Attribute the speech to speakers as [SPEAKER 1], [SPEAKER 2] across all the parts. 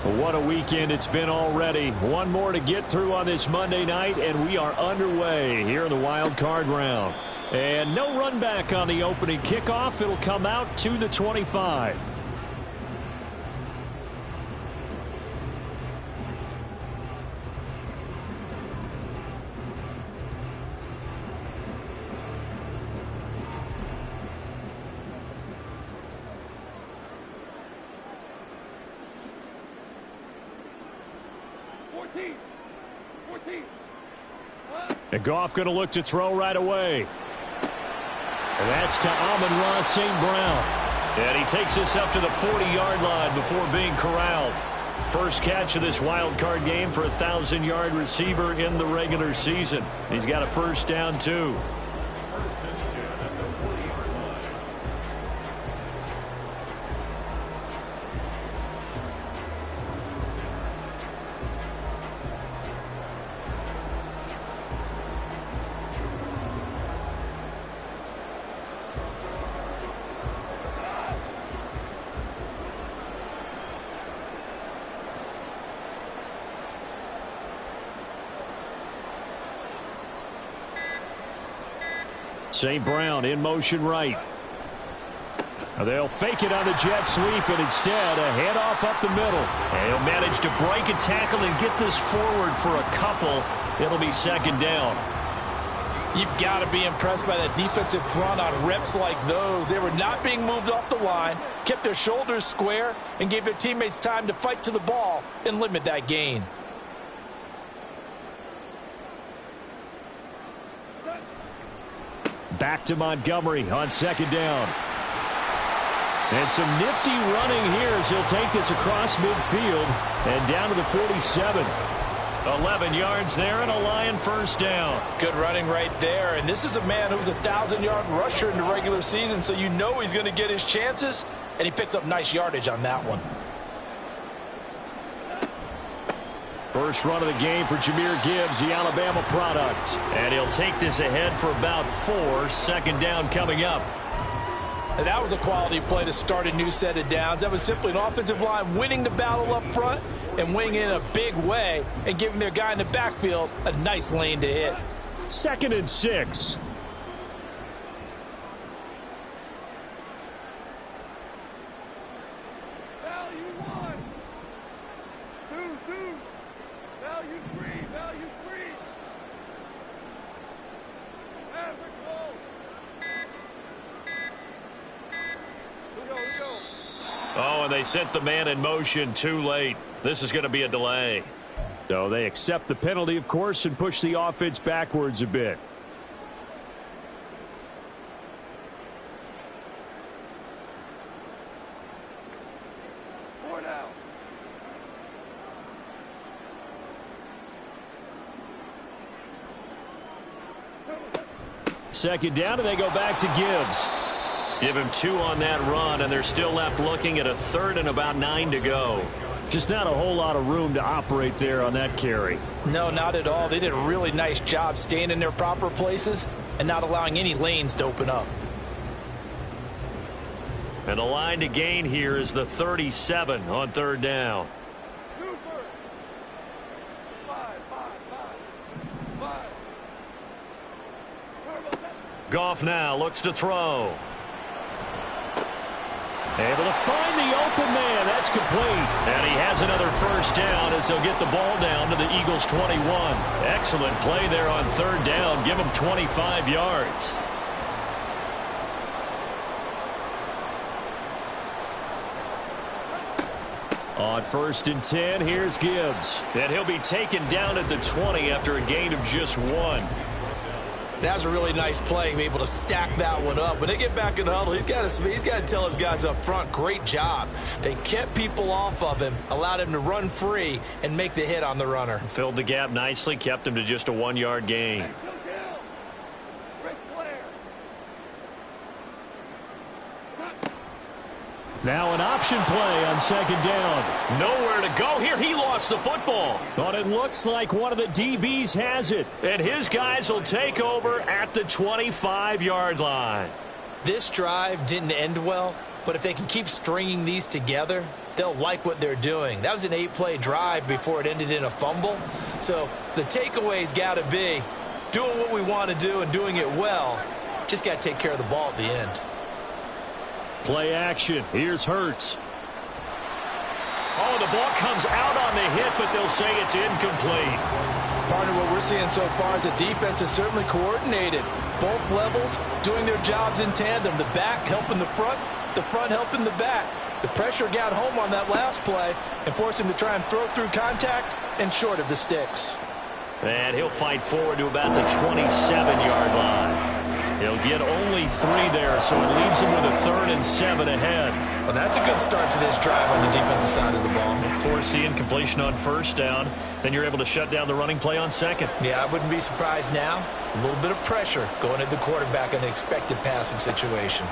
[SPEAKER 1] What a weekend it's been already. One more to get through on this Monday night, and we are underway here in the wild card round. And no run back on the opening kickoff. It'll come out to the 25. And Goff going to look to throw right away. And that's to Amon-Ra St. Brown. And he takes this up to the 40-yard line before being corralled. First catch of this wild card game for a 1,000-yard receiver in the regular season. He's got a first down, too. St. Brown in motion right. They'll fake it on the jet sweep, and instead a handoff up the middle. And he'll manage to break a tackle and get this forward for a couple. It'll be second down.
[SPEAKER 2] You've got to be impressed by that defensive front on reps like those. They were not being moved off the line, kept their shoulders square, and gave their teammates time to fight to the ball and limit that gain.
[SPEAKER 1] Back to Montgomery on second down. And some nifty running here as he'll take this across midfield and down to the 47. 11 yards there and a Lion first down.
[SPEAKER 2] Good running right there. And this is a man who's a 1,000-yard rusher in the regular season, so you know he's going to get his chances, and he picks up nice yardage on that one.
[SPEAKER 1] First run of the game for Jahmyr Gibbs, the Alabama product. And he'll take this ahead for about 4. Second down coming up.
[SPEAKER 2] And that was a quality play to start a new set of downs. That was simply an offensive line winning the battle up front and winning in a big way and giving their guy in the backfield a nice lane to hit.
[SPEAKER 1] 2nd and 6. Oh, and they sent the man in motion too late. This is going to be a delay. So they accept the penalty, of course, and push the offense backwards a bit. Second down, and they go back to Gibbs. Give him 2 on that run, and they're still left looking at a 3rd and about 9 to go. Just not a whole lot of room to operate there on that carry.
[SPEAKER 2] No, not at all. They did a really nice job staying in their proper places and not allowing any lanes to open up.
[SPEAKER 1] And the line to gain here is the 37 on 3rd down. Goff now looks to throw. Able to find the open man. That's complete. And he has another first down as they'll get the ball down to the Eagles' 21. Excellent play there on 3rd down. Give them 25 yards. On 1st and 10, here's Gibbs. And he'll be taken down at the 20 after a gain of just 1.
[SPEAKER 2] That was a really nice play, able to stack that one up. When they get back in the huddle, he's got to tell his guys up front, great job. They kept people off of him, allowed him to run free and make the hit on the runner.
[SPEAKER 1] Filled the gap nicely, kept him to just a 1-yard gain. Now an option play on 2nd down. Nowhere to go here. He lost the football. But it looks like one of the DBs has it. And his guys will take over at the 25-yard line.
[SPEAKER 2] This drive didn't end well, But if they can keep stringing these together, they'll like what they're doing. That was an 8-play drive before it ended in a fumble. So the takeaway's got to be doing what we want to do and doing it well. Just got to take care of the ball at the end.
[SPEAKER 1] Play action. Here's Hurts. Oh, the ball comes out on the hit, but they'll say it's incomplete.
[SPEAKER 3] Partner, what we're seeing so far is the defense is certainly coordinated. Both levels doing their jobs in tandem. The back helping the front helping the back. The pressure got home on that last play and forced him to try and throw through contact and short of the sticks.
[SPEAKER 1] And he'll fight forward to about the 27-yard line. He'll get only 3 there, so it leaves him with a 3rd and 7 ahead.
[SPEAKER 2] Well, that's a good start to this drive on the defensive side of the ball.
[SPEAKER 1] Force the incompletion on 1st down. Then you're able to shut down the running play on 2nd.
[SPEAKER 2] Yeah, I wouldn't be surprised now. A little bit of pressure going at the quarterback in an expected passing situation.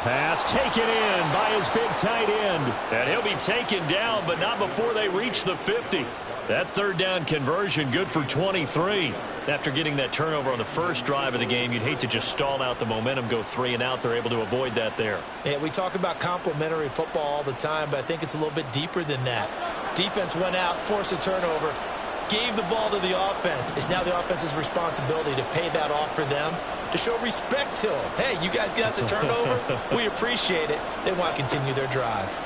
[SPEAKER 1] Pass taken in by his big tight end. And he'll be taken down, but not before they reach the 50. That 3rd down conversion good for 23. After getting that turnover on the first drive of the game, you'd hate to just stall out the momentum, go 3 and out. They're able to avoid that there.
[SPEAKER 2] Yeah, we talk about complementary football all the time, but I think it's a little bit deeper than that. Defense went out, forced a turnover, gave the ball to the offense. It's now the offense's responsibility to pay that off for them, to show respect to them. Hey, you guys got us a turnover? We appreciate it. They want to continue their drive.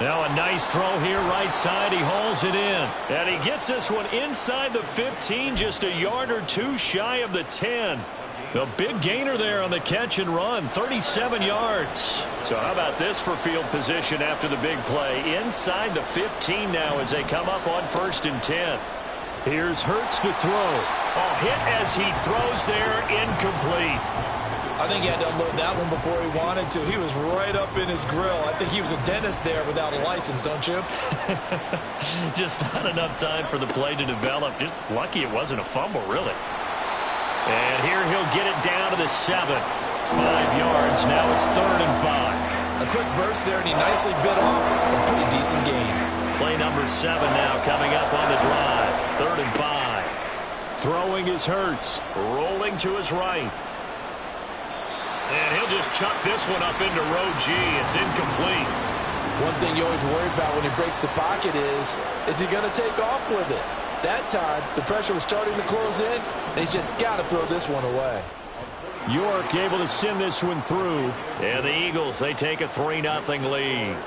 [SPEAKER 1] Now a nice throw here right side. He hauls it in. And he gets this one inside the 15, just a yard or 2 shy of the 10. The big gainer there on the catch and run, 37 yards. So how about this for field position after the big play? Inside the 15 now as they come up on 1st and 10. Here's Hurts to throw. Oh, hit as he throws there, incomplete.
[SPEAKER 2] I think he had to unload that one before he wanted to. He was right up in his grill. I think he was a dentist there without a license, don't you?
[SPEAKER 1] Just not enough time for the play to develop. Just lucky it wasn't a fumble, really. And here he'll get it down to the 7. 5 yards. Now it's 3rd and 5.
[SPEAKER 2] A quick burst there, and he nicely bit off a pretty decent gain.
[SPEAKER 1] Play number 7 now coming up on the drive. 3rd and 5. Throwing is Hurts. Rolling to his right. And he'll just chuck this one up into row G. It's incomplete.
[SPEAKER 3] One thing you always worry about when he breaks the pocket is he going to take off with it? That time, the pressure was starting to close in, and he's just got to throw this one away.
[SPEAKER 1] York able to send this one through. And the Eagles, they take a 3-0 lead.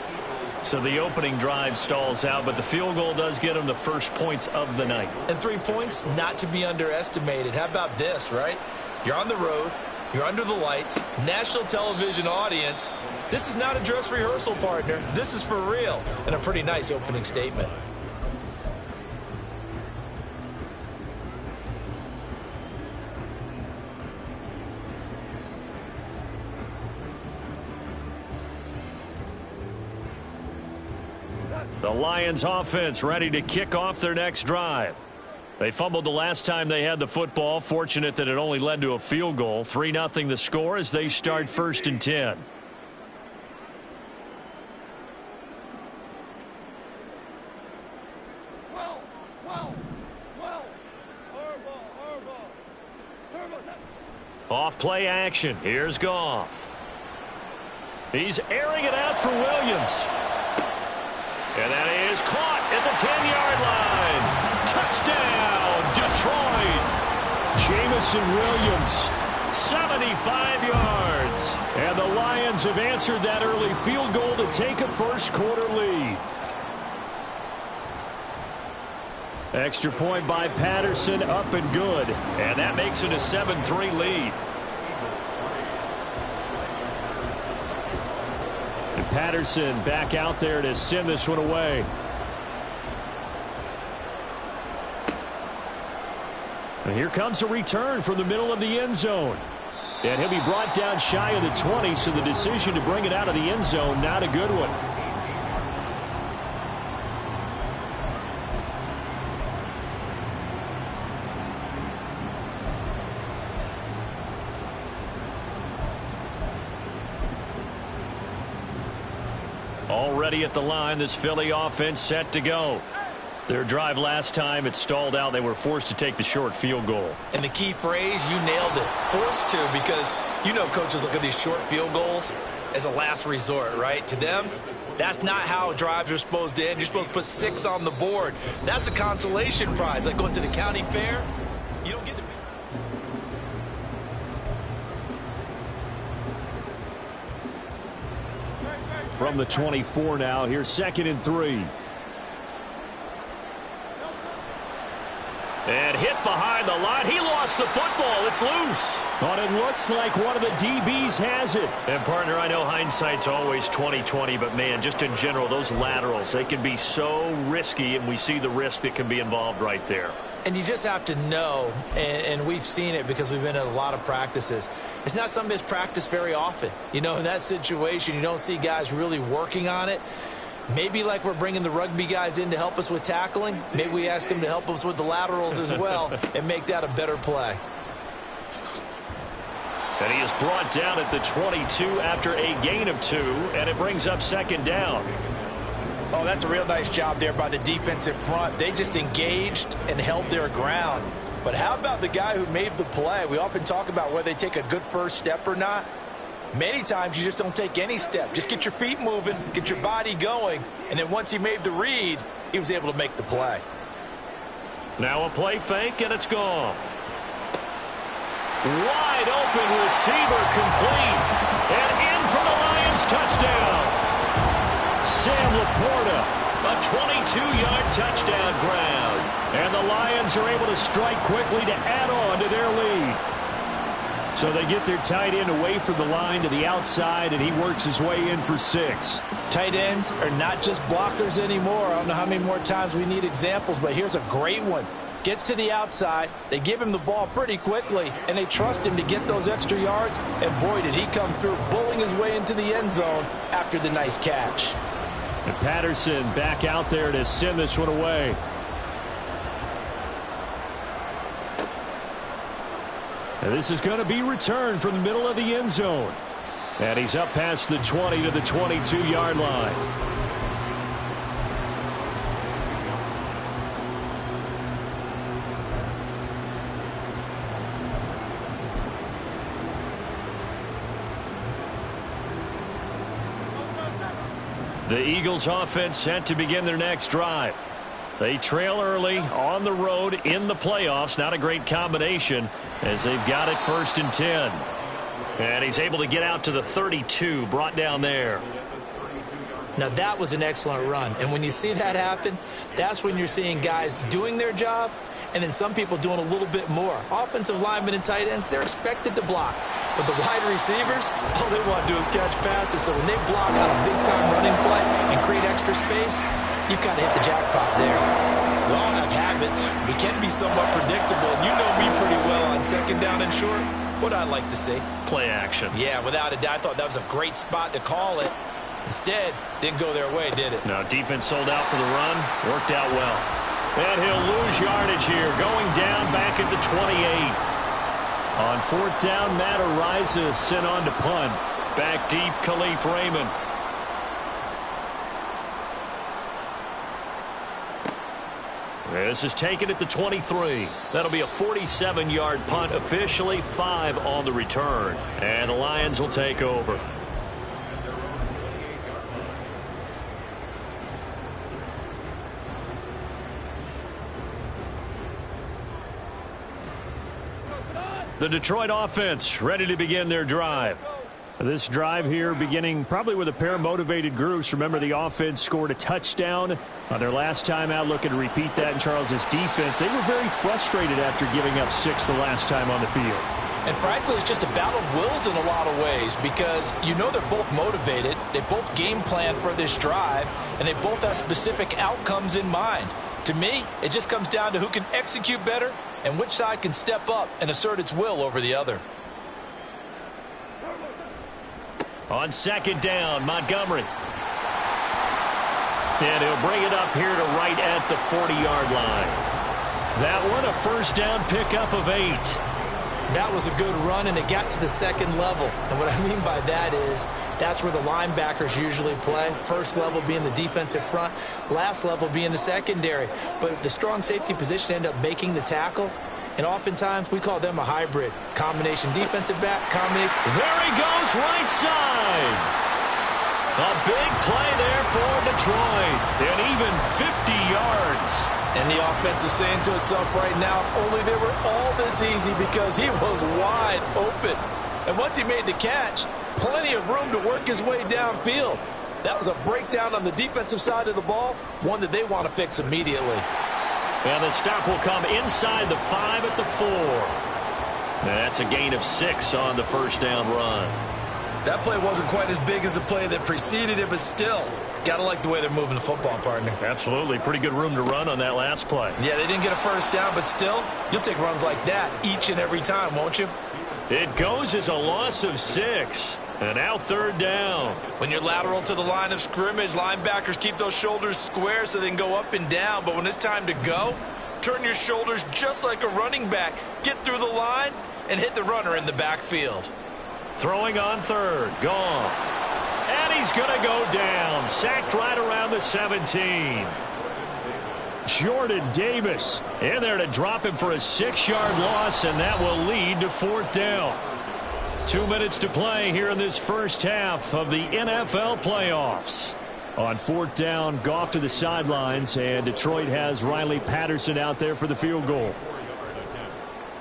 [SPEAKER 1] So the opening drive stalls out, but the field goal does get them the first points of the night.
[SPEAKER 2] And 3 points, not to be underestimated. How about this, right? You're on the road. You're under the lights, national television audience. This is not a dress rehearsal, partner. This is for real, and a pretty nice opening statement.
[SPEAKER 1] The Lions offense ready to kick off their next drive. They fumbled the last time they had the football. Fortunate that it only led to a field goal. 3-0 the score as they start 1st and 10. Off play action. Here's Goff. He's airing it out for Williams. And that is caught at the 10-yard line. Touchdown, Detroit. Jamison Williams, 75 yards. And the Lions have answered that early field goal to take a first-quarter lead. Extra point by Patterson, up and good. And that makes it a 7-3 lead. And Patterson back out there to send this one away. And here comes a return from the middle of the end zone. And he'll be brought down shy of the 20, so the decision to bring it out of the end zone, not a good one. Already at the line, this Philly offense set to go. Their drive last time, it stalled out. They were forced to take the short field goal.
[SPEAKER 2] And the key phrase, you nailed it. Forced to, because you know coaches look at these short field goals as a last resort, right? To them, that's not how drives are supposed to end. You're supposed to put 6 on the board. That's a consolation prize, like going to the county fair. You don't get to...
[SPEAKER 1] From the 24 now, here's 2nd and 3. And hit behind the line. He lost the football. It's loose. But it looks like one of the DBs has it. And, partner, I know hindsight's always 20/20, but, man, just in general, those laterals, they can be so risky, and we see the risk that can be involved right there.
[SPEAKER 2] And you just have to know, and we've seen it because we've been at a lot of practices. It's not something that's practiced very often. You know, in that situation, you don't see guys really working on it. Maybe like we're bringing the rugby guys in to help us with tackling. Maybe we ask them to help us with the laterals as well and make that a better play.
[SPEAKER 1] And he is brought down at the 22 after a gain of 2, and it brings up 2nd down.
[SPEAKER 3] Oh, that's a real nice job there by the defensive front. They just engaged and held their ground. But how about the guy who made the play? We often talk about whether they take a good first step or not. Many times you just don't take any step. Just get your feet moving, get your body going, and then once he made the read, he was able to make the play.
[SPEAKER 1] Now a play fake, and it's gone. Wide open receiver complete. And in for the Lions touchdown. Sam Laporta, a 22-yard touchdown grab. And the Lions are able to strike quickly to add on to their lead. So they get their tight end away from the line to the outside, and he works his way in for 6.
[SPEAKER 3] Tight ends are not just blockers anymore. I don't know how many more times we need examples, but here's a great one. Gets to the outside, they give him the ball pretty quickly, and they trust him to get those extra yards, and boy, did he come through, bowling his way into the end zone after the nice catch.
[SPEAKER 1] And Patterson back out there to send this one away. And this is going to be returned from the middle of the end zone. And he's up past the 20 to the 22-yard line. The Eagles offense set to begin their next drive. They trail early on the road in the playoffs. Not a great combination as they've got it 1st and 10. And he's able to get out to the 32, brought down there.
[SPEAKER 2] Now that was an excellent run. And when you see that happen, that's when you're seeing guys doing their job and then some people doing a little bit more. Offensive linemen and tight ends, they're expected to block. But the wide receivers, all they want to do is catch passes. So when they block on a big-time running play and create extra space, you've got to hit the jackpot there. We all have habits. We can be somewhat predictable. You know me pretty well on 2nd down and short. What I'd like to see.
[SPEAKER 1] Play action.
[SPEAKER 2] Yeah, without a doubt. I thought that was a great spot to call it. Instead, didn't go their way, did it?
[SPEAKER 1] No, defense sold out for the run. Worked out well. And he'll lose yardage here. Going down back at the 28. On 4th down, Matt Ariza sent on to punt. Back deep, Khalif Raymond. This is taken at the 23. That'll be a 47-yard punt, officially 5 on the return. And the Lions will take over. The Detroit offense ready to begin their drive. This drive here beginning probably with a pair of motivated groups. Remember, the offense scored a touchdown on their last time out. Looking to repeat that in Charles's defense. They were very frustrated after giving up 6 the last time on the field.
[SPEAKER 3] And frankly, it's just a battle of wills in a lot of ways because you know they're both motivated. They both game plan for this drive, and they both have specific outcomes in mind. To me, it just comes down to who can execute better and which side can step up and assert its will over the other.
[SPEAKER 1] On 2nd down, Montgomery. And he'll bring it up here to right at the 40-yard line. That one a 1st down pickup of 8.
[SPEAKER 2] That was a good run, and it got to the second level. And what I mean by that is that's where the linebackers usually play. First level being the defensive front, last level being the secondary. But the strong safety position ended up making the tackle. And oftentimes we call them a hybrid. Combination defensive back, combination.
[SPEAKER 1] There he goes, right side. A big play there for Detroit. And even 50 yards.
[SPEAKER 3] And the offense is saying to itself right now, only they were all this easy because he was wide open. And once he made the catch, plenty of room to work his way downfield. That was a breakdown on the defensive side of the ball, one that they want to fix immediately.
[SPEAKER 1] And the stop will come inside the 5 at the 4. That's a gain of 6 on the first down run.
[SPEAKER 2] That play wasn't quite as big as the play that preceded it, but still, got to like the way they're moving the football, partner.
[SPEAKER 1] Absolutely. Pretty good room to run on that last play.
[SPEAKER 2] Yeah, they didn't get a first down, but still, you'll take runs like that each and every time, won't you?
[SPEAKER 1] It goes as a loss of 6. And now third down.
[SPEAKER 2] When you're lateral to the line of scrimmage, linebackers keep those shoulders square so they can go up and down. But when it's time to go, turn your shoulders just like a running back. Get through the line and hit the runner in the backfield.
[SPEAKER 1] Throwing on third. Goff. And he's going to go down. Sacked right around the 17. Jordan Davis in there to drop him for a 6-yard loss, and that will lead to fourth down. 2 minutes to play here in this first half of the NFL playoffs. On fourth down, Goff to the sidelines, and Detroit has Riley Patterson out there for the field goal.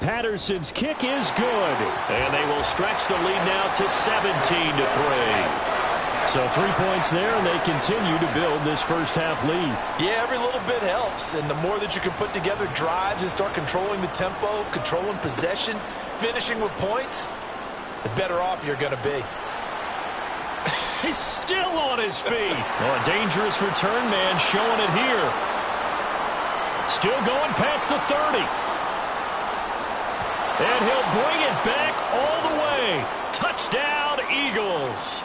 [SPEAKER 1] Patterson's kick is good, and they will stretch the lead now to 17-3. So 3 points there, and they continue to build this first half lead.
[SPEAKER 3] Yeah, every little bit helps, and the more that you can put together drives and start controlling the tempo, controlling possession, finishing with points, the better off you're going to be.
[SPEAKER 1] He's still on his feet. Oh, a dangerous return man showing it here. Still going past the 30. And he'll bring it back all the way. Touchdown, Eagles.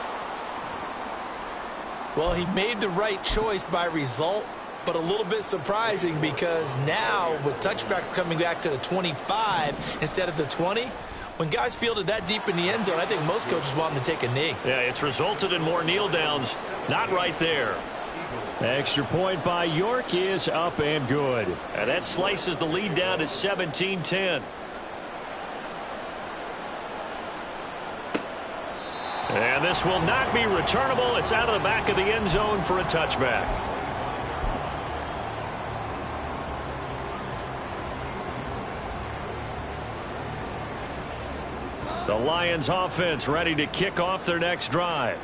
[SPEAKER 2] Well, he made the right choice by result, but a little bit surprising because now with touchbacks coming back to the 25 instead of the 20, when guys fielded that deep in the end zone, I think most coaches want them to take a knee.
[SPEAKER 1] Yeah, it's resulted in more kneel downs. Not right there. Extra point by York is up and good. And that slices the lead down to 17-10. And this will not be returnable. It's out of the back of the end zone for a touchback. The Lions offense ready to kick off their next drive.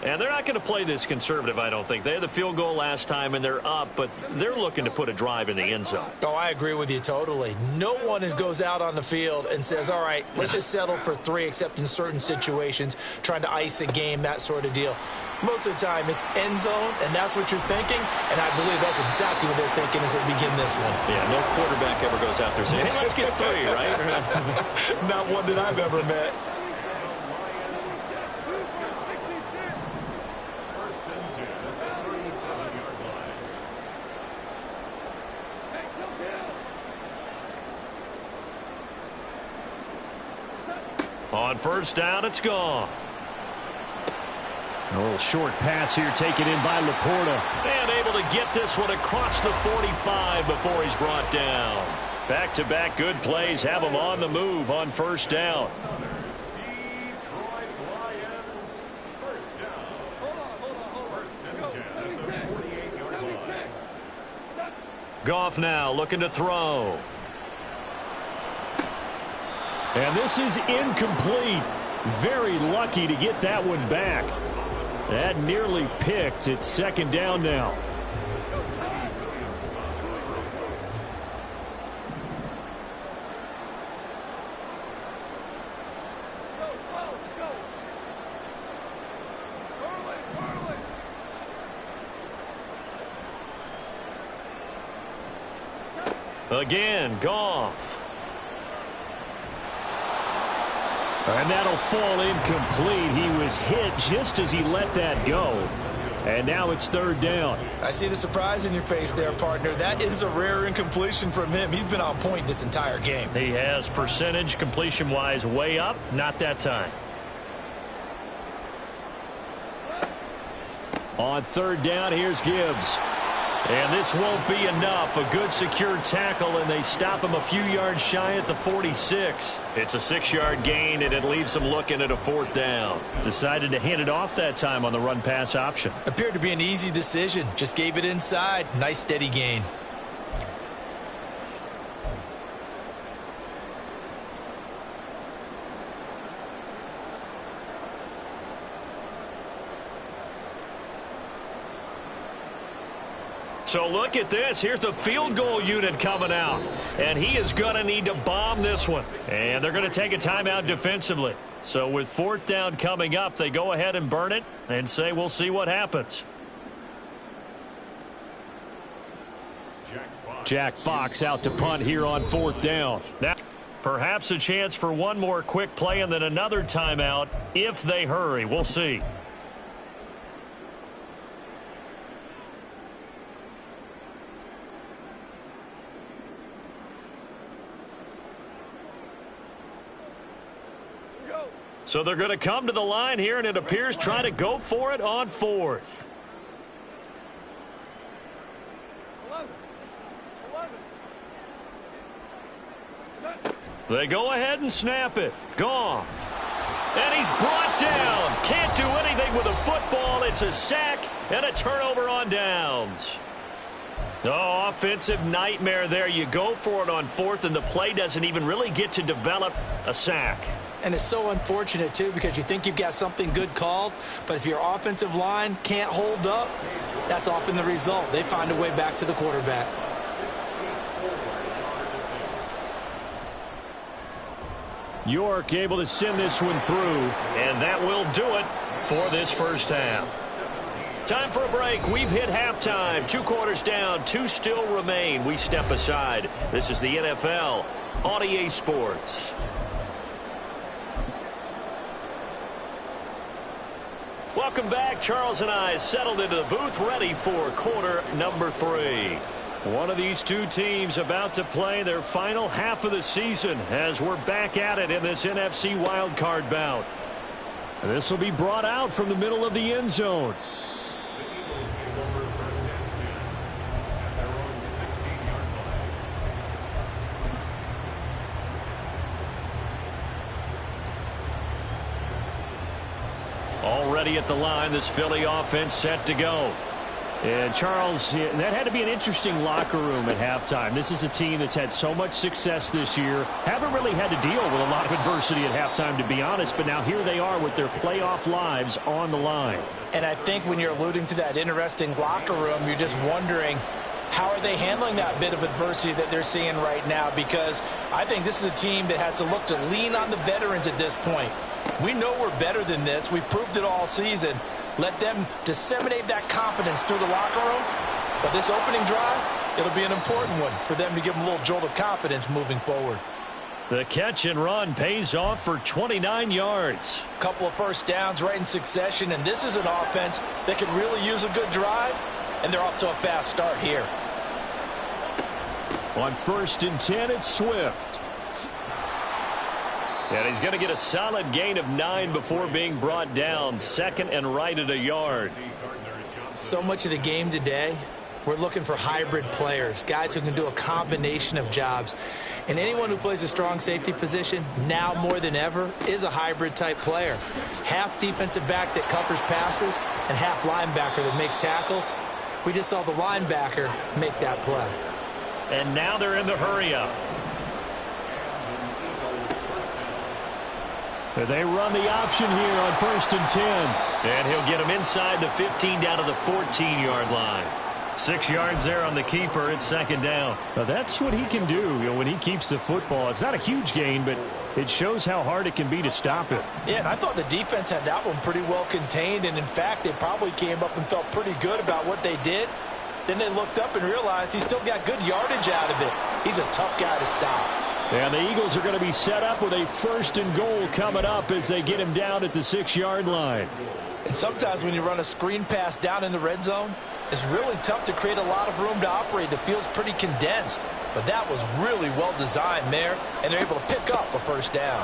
[SPEAKER 1] And they're not going to play this conservative, I don't think. They had the field goal last time, and they're up, but they're looking to put a drive in the end zone.
[SPEAKER 2] Oh, I agree with you totally. No one goes out on the field and says, all right, let's just settle for 3, except in certain situations, trying to ice a game, that sort of deal. Most of the time, it's end zone, and that's what you're thinking, and I believe that's exactly what they're thinking as they begin this one.
[SPEAKER 1] Yeah, no quarterback ever goes out there saying, hey, let's get 3, right?
[SPEAKER 2] Not one that I've ever met.
[SPEAKER 1] On first down, it's Goff. A little short pass here taken in by Laporta. And able to get this one across the 45 before he's brought down. Back-to-back good plays have him on the move on first down. Goff now looking to throw. And this is incomplete. Very lucky to get that one back. That nearly picked. It's second down now. Again, Goff. And that'll fall incomplete. He was hit just as he let that go. And now it's third down.
[SPEAKER 2] I see the surprise in your face there, partner. That is a rare incompletion from him. He's been on point this entire game.
[SPEAKER 1] He has percentage completion-wise way up. Not that time. On third down, here's Gibbs. And this won't be enough. A good secure tackle, and they stop him a few yards shy at the 46. It's a 6-yard gain, and it leaves them looking at a fourth down. Decided to hand it off that time on the run-pass option.
[SPEAKER 2] Appeared to be an easy decision. Just gave it inside. Nice, steady gain.
[SPEAKER 1] So look at this. Here's the field goal unit coming out. And he is going to need to bomb this one. And they're going to take a timeout defensively. So with fourth down coming up, they go ahead and burn it and say we'll see what happens. Jack Fox out to punt here on fourth down. Now, perhaps a chance for one more quick play and then another timeout if they hurry. We'll see. So they're going to come to the line here, and it appears trying to go for it on fourth. They go ahead and snap it. Goff. And he's brought down. Can't do anything with a football. It's a sack and a turnover on downs. Oh, offensive nightmare there. You go for it on fourth, and the play doesn't even really get to develop a sack.
[SPEAKER 2] And it's so unfortunate, too, because you think you've got something good called, but if your offensive line can't hold up, that's often the result. They find a way back to the quarterback.
[SPEAKER 1] York able to send this one through, and that will do it for this first half. Time for a break. We've hit halftime. 2 quarters down, 2 still remain. We step aside. This is the NFL on EA Sports. Welcome back. Charles and I settled into the booth, ready for quarter number 3. One of these two teams about to play their final half of the season as we're back at it in this NFC Wildcard bout. This will be brought out from the middle of the end zone. Already at the line, this Philly offense set to go. And Charles, that had to be an interesting locker room at halftime. This is a team that's had so much success this year. Haven't really had to deal with a lot of adversity at halftime, to be honest. But now here they are with their playoff lives on the line.
[SPEAKER 3] And I think when you're alluding to that interesting locker room, you're just wondering, how are they handling that bit of adversity that they're seeing right now? Because I think this is a team that has to look to lean on the veterans at this point. We know we're better than this. We've proved it all season. Let them disseminate that confidence through the locker room. But this opening drive, it'll be an important one for them to give them a little jolt of confidence moving forward.
[SPEAKER 1] The catch and run pays off for 29 yards.
[SPEAKER 3] A couple of first downs right in succession, and this is an offense that could really use a good drive, and they're off to a fast start here.
[SPEAKER 1] On 1st and 10, it's Swift. And he's going to get a solid gain of 9 before being brought down. Second and right at a yard.
[SPEAKER 2] So much of the game today, we're looking for hybrid players, guys who can do a combination of jobs. And anyone who plays a strong safety position, now more than ever, is a hybrid type player. Half defensive back that covers passes and half linebacker that makes tackles. We just saw the linebacker make that play.
[SPEAKER 1] And now they're in the hurry-up. They run the option here on 1st and 10. And he'll get him inside the 15 down to the 14-yard line. 6 yards there on the keeper. It's 2nd down. Now that's what he can do, when he keeps the football. It's not a huge gain, but it shows how hard it can be to stop it.
[SPEAKER 3] Yeah, and I thought the defense had that one pretty well contained. And, in fact, they probably came up and felt pretty good about what they did. Then they looked up and realized he still got good yardage out of it. He's a tough guy to stop.
[SPEAKER 1] And the Eagles are going to be set up with a 1st and goal coming up as they get him down at the 6-yard line.
[SPEAKER 3] And sometimes when you run a screen pass down in the red zone, it's really tough to create a lot of room to operate. The field's pretty condensed. But that was really well designed there, and they're able to pick up a first down.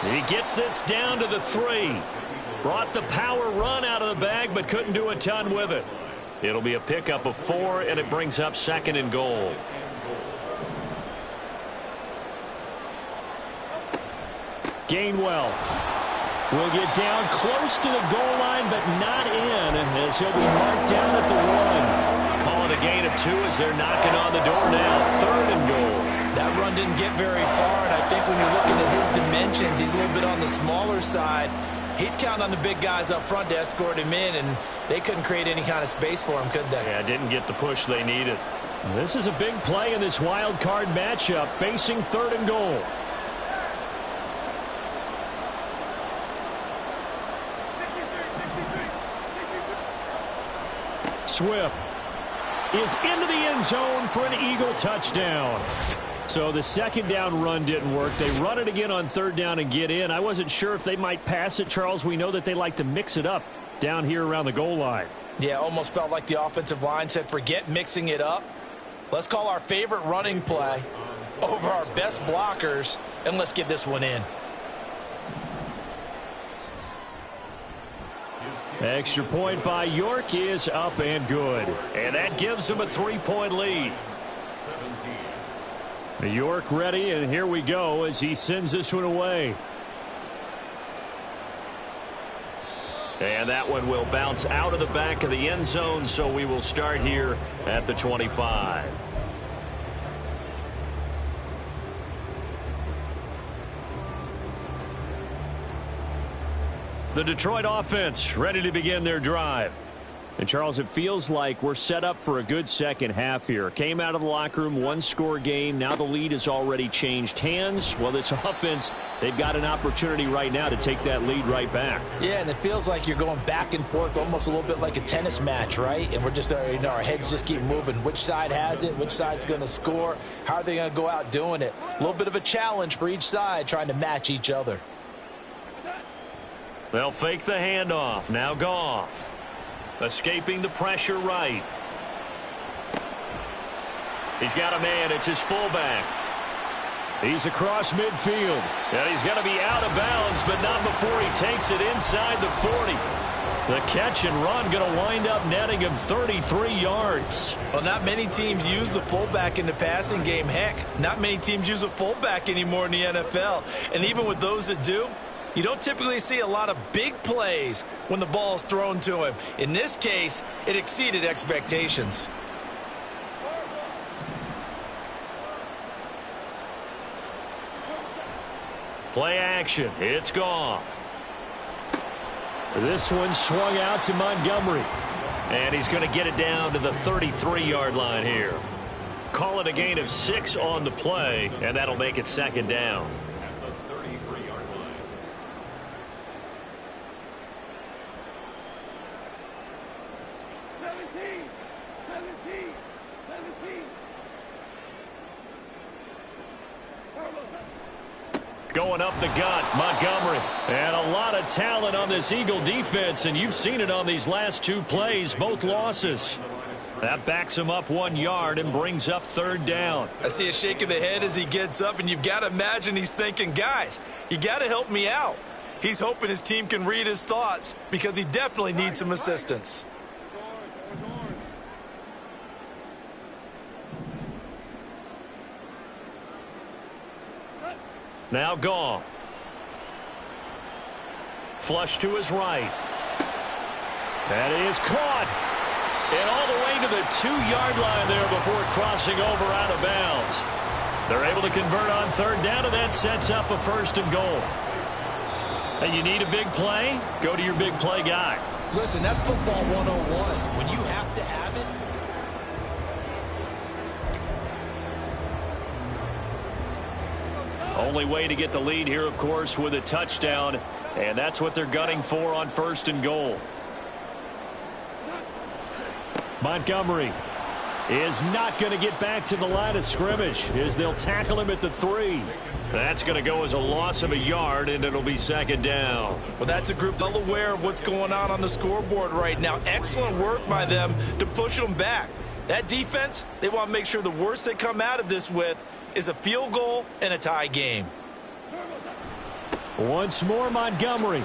[SPEAKER 1] He gets this down to the 3. Brought the power run out of the bag, but couldn't do a ton with it. It'll be a pickup of 4, and it brings up 2nd and goal. Gainwell will get down close to the goal line, but not in, as he'll be marked down at the 1. Call it a gain of 2 as they're knocking on the door now. 3rd and goal.
[SPEAKER 3] That run didn't get very far, and I think when you're looking at his dimensions, he's a little bit on the smaller side. He's counting on the big guys up front to escort him in, and they couldn't create any kind of space for him, could they?
[SPEAKER 1] Yeah, didn't get the push they needed. This is a big play in this wild card matchup, facing 3rd and goal. Swift is into the end zone for an Eagle touchdown. So the 2nd down run didn't work. They run it again on 3rd down and get in. I wasn't sure if they might pass it, Charles. We know that they like to mix it up down here around the goal line.
[SPEAKER 3] Yeah, almost felt like the offensive line said, forget mixing it up. Let's call our favorite running play over our best blockers, and let's get this one in.
[SPEAKER 1] Extra point by York is up and good. And that gives them a 3-point lead. York ready, and here we go as he sends this one away. And that one will bounce out of the back of the end zone, so we will start here at the 25. The Detroit offense ready to begin their drive. And, Charles, it feels like we're set up for a good second half here. Came out of the locker room, 1-score game. Now the lead has already changed hands. Well, this offense, they've got an opportunity right now to take that lead right back.
[SPEAKER 3] Yeah, and it feels like you're going back and forth, almost a little bit like a tennis match, right? And we're just, our heads just keep moving. Which side has it? Which side's going to score? How are they going to go out doing it? A little bit of a challenge for each side, trying to match each other.
[SPEAKER 1] They'll fake the handoff. Now Goff. Escaping the pressure right. He's got a man. It's his fullback. He's across midfield. And he's going to be out of bounds, but not before he takes it inside the 40. The catch and run going to wind up netting him 33 yards.
[SPEAKER 3] Well, not many teams use the fullback in the passing game. Heck, not many teams use a fullback anymore in the NFL. And even with those that do, you don't typically see a lot of big plays when the ball's thrown to him. In this case, it exceeded expectations.
[SPEAKER 1] Play action. It's Goff. This one swung out to Montgomery. And he's going to get it down to the 33-yard line here. Call it a gain of 6 on the play, and that'll make it 2nd down. Going up the gut, Montgomery. And a lot of talent on this Eagle defense, and you've seen it on these last 2 plays, both losses. That backs him up 1 yard and brings up 3rd down.
[SPEAKER 3] I see a shake of the head as he gets up, and you've got to imagine he's thinking, guys, you got to help me out. He's hoping his team can read his thoughts because he definitely needs some assistance.
[SPEAKER 1] Now Goff. Flush to his right. That is caught. And all the way to the 2-yard line there before crossing over out of bounds. They're able to convert on 3rd down, and that sets up a 1st and goal. And you need a big play? Go to your big play guy.
[SPEAKER 3] Listen, that's football 101. When you have to have it,
[SPEAKER 1] only way to get the lead here, of course, with a touchdown, and that's what they're gunning for on 1st and goal. Montgomery is not going to get back to the line of scrimmage as they'll tackle him at the 3. That's going to go as a loss of a yard, and it'll be second down.
[SPEAKER 2] Well, that's a group well aware of what's going on the scoreboard right now. Excellent work by them to push them back. That defense, they want to make sure the worst they come out of this with is a field goal and a tie game.
[SPEAKER 1] Once more, Montgomery.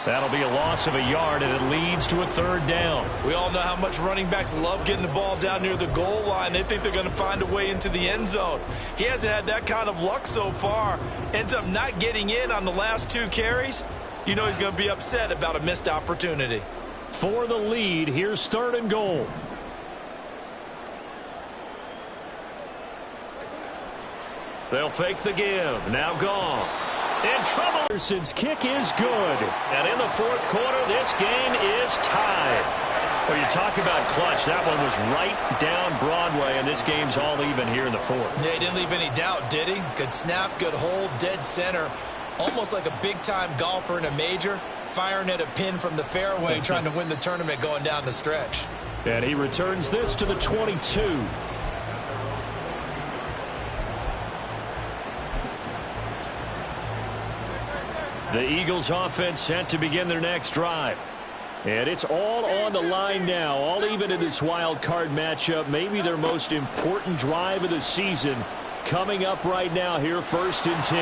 [SPEAKER 1] That'll be a loss of a yard, and it leads to a third down.
[SPEAKER 2] We all know how much running backs love getting the ball down near the goal line. They think they're going to find a way into the end zone. He hasn't had that kind of luck so far. Ends up not getting in on the last 2 carries. You know he's going to be upset about a missed opportunity.
[SPEAKER 1] For the lead, here's third and goal. They'll fake the give. Now Goff. In trouble. Anderson's kick is good. And in the fourth quarter, this game is tied. Well, you talk about clutch. That one was right down Broadway, and this game's all even here in the fourth.
[SPEAKER 2] Yeah, he didn't leave any doubt, did he? Good snap, good hold, dead center. Almost like a big-time golfer in a major, firing at a pin from the fairway, trying to win the tournament going down the stretch.
[SPEAKER 1] And he returns this to the 22. The Eagles offense set to begin their next drive. And it's all on the line now, all even in this wild card matchup. Maybe their most important drive of the season coming up right now here, 1st and 10.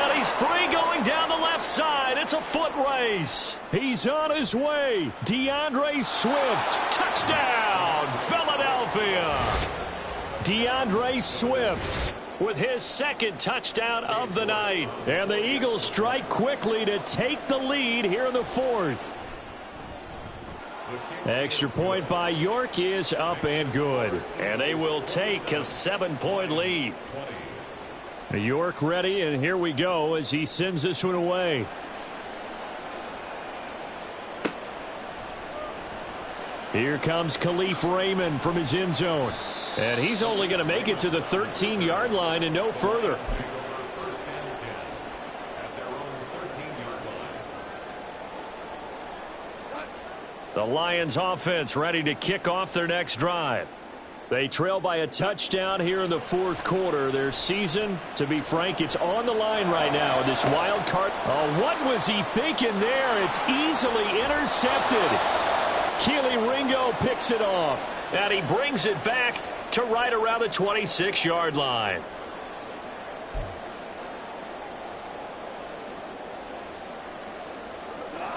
[SPEAKER 1] And he's free going down the left side. It's a foot race. He's on his way. DeAndre Swift. Touchdown, Philadelphia. DeAndre Swift with his second touchdown of the night. And the Eagles strike quickly to take the lead here in the fourth. Extra point by York is up and good. And they will take a 7-point lead. York ready, and here we go as he sends this one away. Here comes Khalif Raymond from his end zone. And he's only going to make it to the 13-yard line and no further. The Lions offense ready to kick off their next drive. They trail by a touchdown here in the fourth quarter. Their season, to be frank, it's on the line right now. This wild card. Oh, what was he thinking there? It's easily intercepted. Keely Ringo picks it off. And he brings it back to right around the 26-yard line.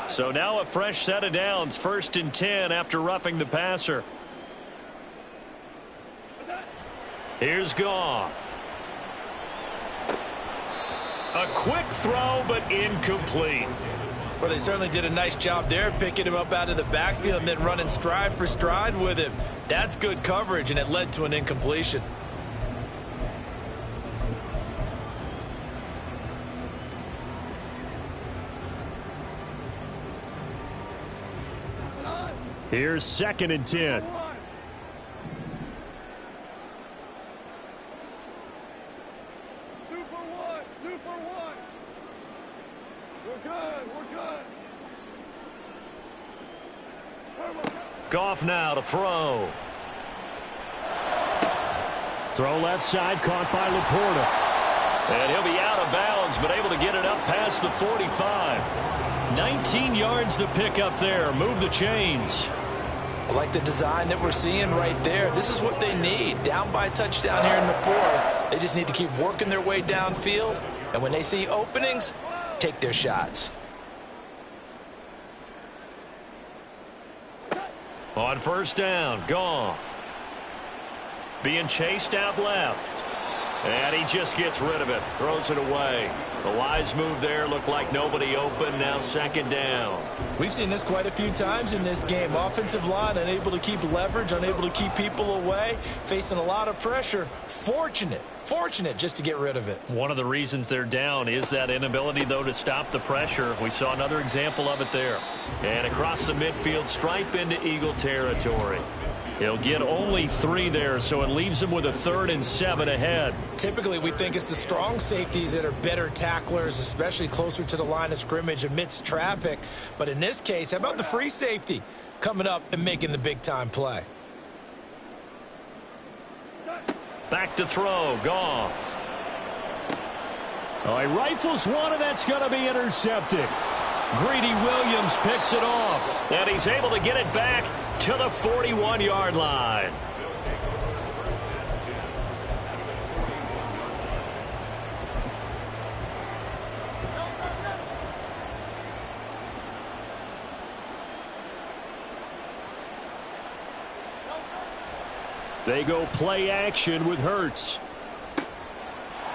[SPEAKER 1] So now a fresh set of downs, 1st and 10 after roughing the passer. Here's Goff. A quick throw, but incomplete.
[SPEAKER 2] Well, they certainly did a nice job there, picking him up out of the backfield and then running stride for stride with him. That's good coverage, and it led to an incompletion.
[SPEAKER 1] Here's 2nd and 10. Goff now to throw. Throw left side, caught by Laporta. And he'll be out of bounds, but able to get it up past the 45. 19 yards to pick up there. Move the chains.
[SPEAKER 3] I like the design that we're seeing right there. This is what they need. Down by a touchdown here in the fourth. They just need to keep working their way downfield. And when they see openings, take their shots.
[SPEAKER 1] On 1st down, Goff. Being chased out left. And he just gets rid of it. Throws it away. The wise move there. Looked like nobody open. Now 2nd down.
[SPEAKER 2] We've seen this quite a few times in this game. Offensive line unable to keep leverage, unable to keep people away, facing a lot of pressure. Fortunate just to get rid of it.
[SPEAKER 1] One of the reasons they're down is that inability, though, to stop the pressure. We saw another example of it there. And across the midfield, stripe into Eagle territory. He'll get only 3 there, so it leaves him with a 3rd and 7 ahead.
[SPEAKER 2] Typically, we think it's the strong safeties that are better tacklers, especially closer to the line of scrimmage amidst traffic. But in this case, how about the free safety coming up and making the big-time play?
[SPEAKER 1] Back to throw, Goff. Oh, he rifles one, and that's going to be intercepted. Greedy Williams picks it off, and he's able to get it back to the 41-yard line. They go play action with Hurts.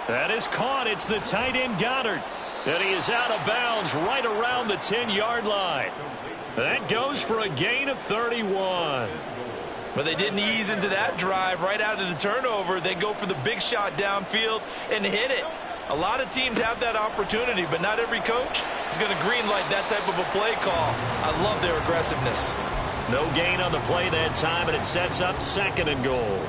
[SPEAKER 1] That is caught. It's the tight end Goddard. And he is out of bounds right around the 10-yard line. That goes for a gain of 31.
[SPEAKER 2] But they didn't ease into that drive right out of the turnover. They go for the big shot downfield and hit it. A lot of teams have that opportunity, but not every coach is going to greenlight that type of a play call. I love their aggressiveness.
[SPEAKER 1] No gain on the play that time, and it sets up 2nd and goal.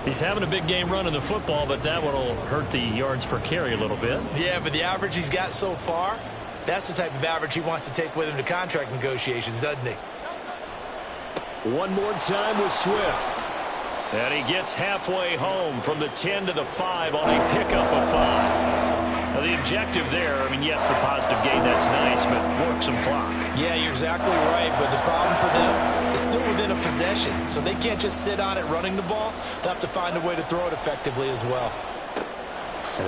[SPEAKER 1] He's having a big game running the football, but that one will hurt the yards per carry a little bit.
[SPEAKER 2] Yeah, but the average he's got so far, that's the type of average he wants to take with him to contract negotiations, doesn't he?
[SPEAKER 1] One more time with Swift. And he gets halfway home from the 10 to the 5 on a pickup of 5. Now the objective there, I mean, yes, the positive gain, that's nice, but work some clock.
[SPEAKER 2] Yeah, you're exactly right, but the problem for them is still within a possession, so they can't just sit on it running the ball. They'll have to find a way to throw it effectively as well.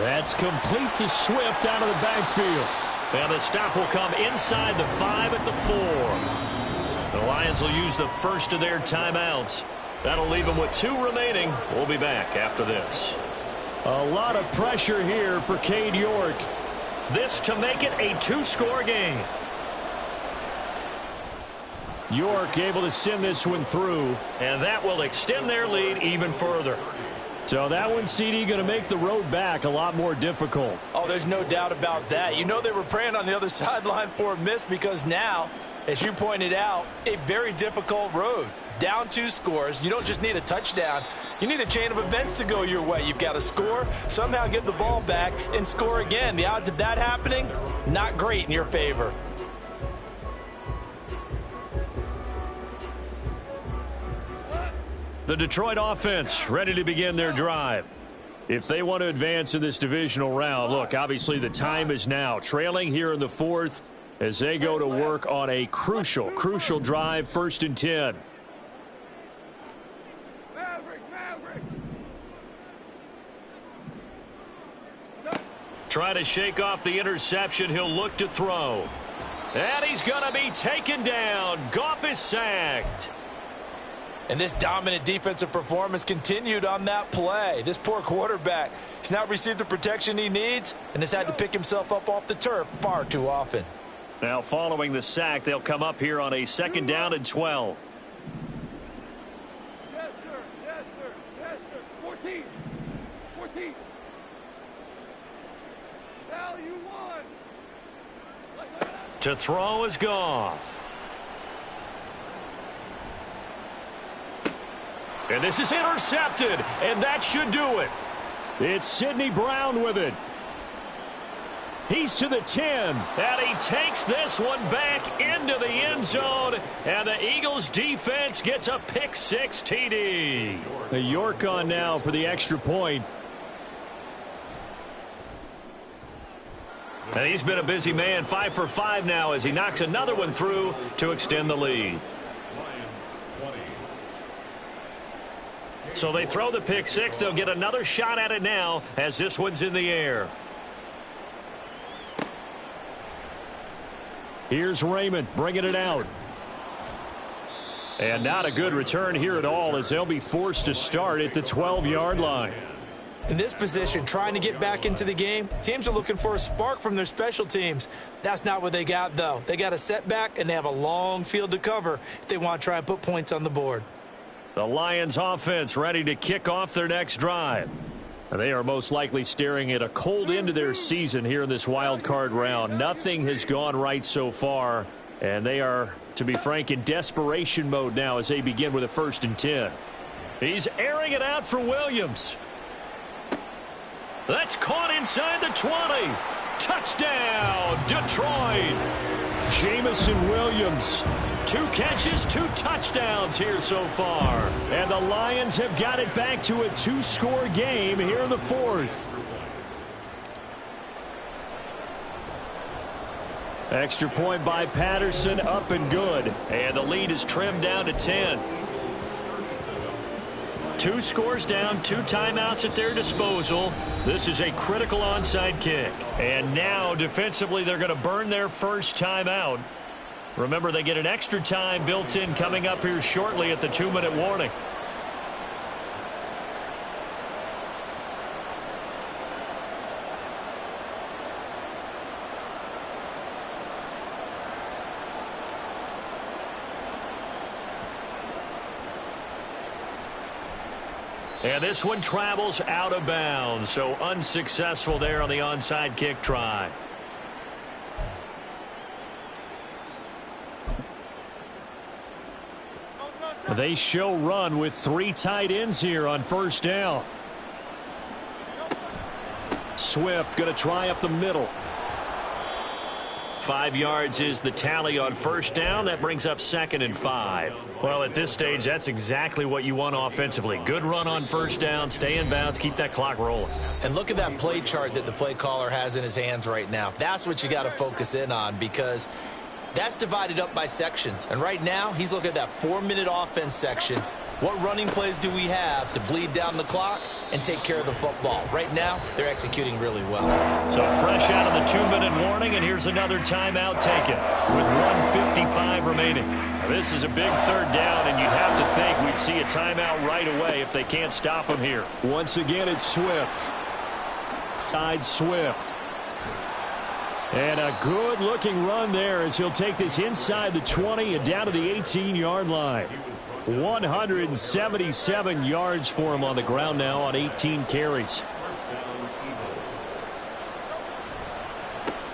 [SPEAKER 1] That's complete to Swift out of the backfield. And the stop will come inside the 5 at the 4. The Lions will use the first of their timeouts. That'll leave them with 2 remaining. We'll be back after this. A lot of pressure here for Cade York. This to make it a 2-score game. York able to send this one through, and that will extend their lead even further. So that one, CD, going to make the road back a lot more difficult.
[SPEAKER 2] Oh, there's no doubt about that. You know they were praying on the other sideline for a miss because now, as you pointed out, a very difficult road. Down 2 scores. You don't just need a touchdown. You need a chain of events to go your way. You've got to score, somehow get the ball back, and score again. The odds of that happening, not great in your favor.
[SPEAKER 1] The Detroit offense ready to begin their drive. If they want to advance in this divisional round, look, obviously the time is now. Trailing here in the 4th as they go to work on a crucial drive, 1st and 10. Try to shake off the interception. He'll look to throw. And he's going to be taken down. Goff is sacked.
[SPEAKER 2] And this dominant defensive performance continued on that play. This poor quarterback has not received the protection he needs and has had to pick himself up off the turf far too often.
[SPEAKER 1] Now following the sack, they'll come up here on a 2nd down and 12.
[SPEAKER 4] Yes, sir. Yes, sir. Yes, sir. 14. 14. Now you won.
[SPEAKER 1] To throw is Goff. And this is intercepted, and that should do it. It's Sidney Brown with it. He's to the 10, and he takes this one back into the end zone, and the Eagles defense gets a pick-6 TD. The York on now for the extra point. And he's been a busy man, 5 for 5 now as he knocks another one through to extend the lead. So they throw the pick-6. They'll get another shot at it now as this one's in the air. Here's Raymond bringing it out. And not a good return here at all as they'll be forced to start at the 12-yard line.
[SPEAKER 2] In this position, trying to get back into the game, teams are looking for a spark from their special teams. That's not what they got, though. They got a setback, and they have a long field to cover if they want to try and put points on the board.
[SPEAKER 1] The Lions offense ready to kick off their next drive. And they are most likely staring at a cold end to their season here in this wild card round. Nothing has gone right so far, and they are, to be frank, in desperation mode now as they begin with a 1st and 10. He's airing it out for Williams. That's caught inside the 20. Touchdown, Detroit. Jamison Williams. 2 catches, 2 touchdowns here so far. And the Lions have got it back to a 2-score game here in the 4th. Extra point by Patterson, up and good. And the lead is trimmed down to 10. 2 scores down, 2 timeouts at their disposal. This is a critical onside kick. And now, defensively, they're going to burn their first timeout. Remember, they get an extra time built in coming up here shortly at the 2-minute warning. And this one travels out of bounds, so unsuccessful there on the onside kick try. They show run with 3 tight ends here on first down. Swift going to try up the middle. 5 yards is the tally on first down. That brings up 2nd and 5. Well, at this stage, that's exactly what you want offensively. Good run on first down, stay in bounds, keep that clock rolling.
[SPEAKER 2] And look at that play chart that the play caller has in his hands right now. That's what you got to focus in on, because that's divided up by sections. And right now, he's looking at that 4-minute offense section. What running plays do we have to bleed down the clock and take care of the football? Right now, they're executing really well.
[SPEAKER 1] So fresh out of the 2-minute warning, and here's another timeout taken with 1:55 remaining. Now, this is a big 3rd down, and you'd have to think we'd see a timeout right away if they can't stop him here. Once again, it's Swift. Side Swift. And a good-looking run there as he'll take this inside the 20 and down to the 18-yard line. 177 yards for him on the ground now on 18 carries.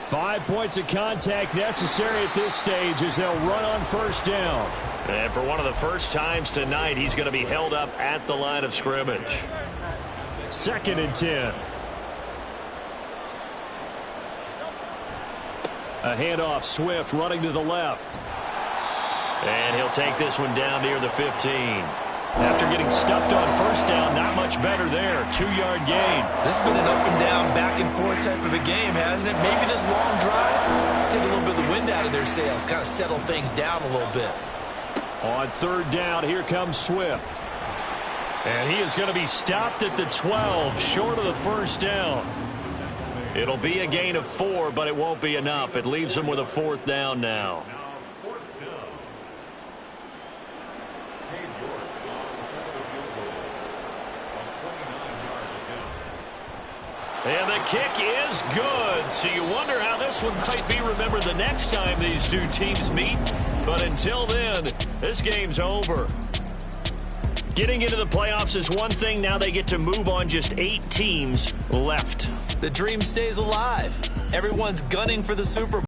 [SPEAKER 1] 5 points of contact necessary at this stage as they'll run on first down. And for one of the first times tonight, he's going to be held up at the line of scrimmage. 2nd and 10. A handoff, Swift running to the left. And he'll take this one down near the 15. After getting stuffed on first down, not much better there. 2-yard gain.
[SPEAKER 2] This has been an up and down, back and forth type of a game, hasn't it? Maybe this long drive take a little bit of the wind out of their sails, kind of settle things down a little bit.
[SPEAKER 1] On 3rd down, here comes Swift. And he is going to be stopped at the 12, short of the first down. It'll be a gain of 4, but it won't be enough. It leaves him with a 4th down now. And the kick is good. So you wonder how this one might be remembered the next time these two teams meet. But until then, this game's over. Getting into the playoffs is one thing. Now they get to move on. Just 8 teams left.
[SPEAKER 2] The dream stays alive. Everyone's gunning for the Super Bowl.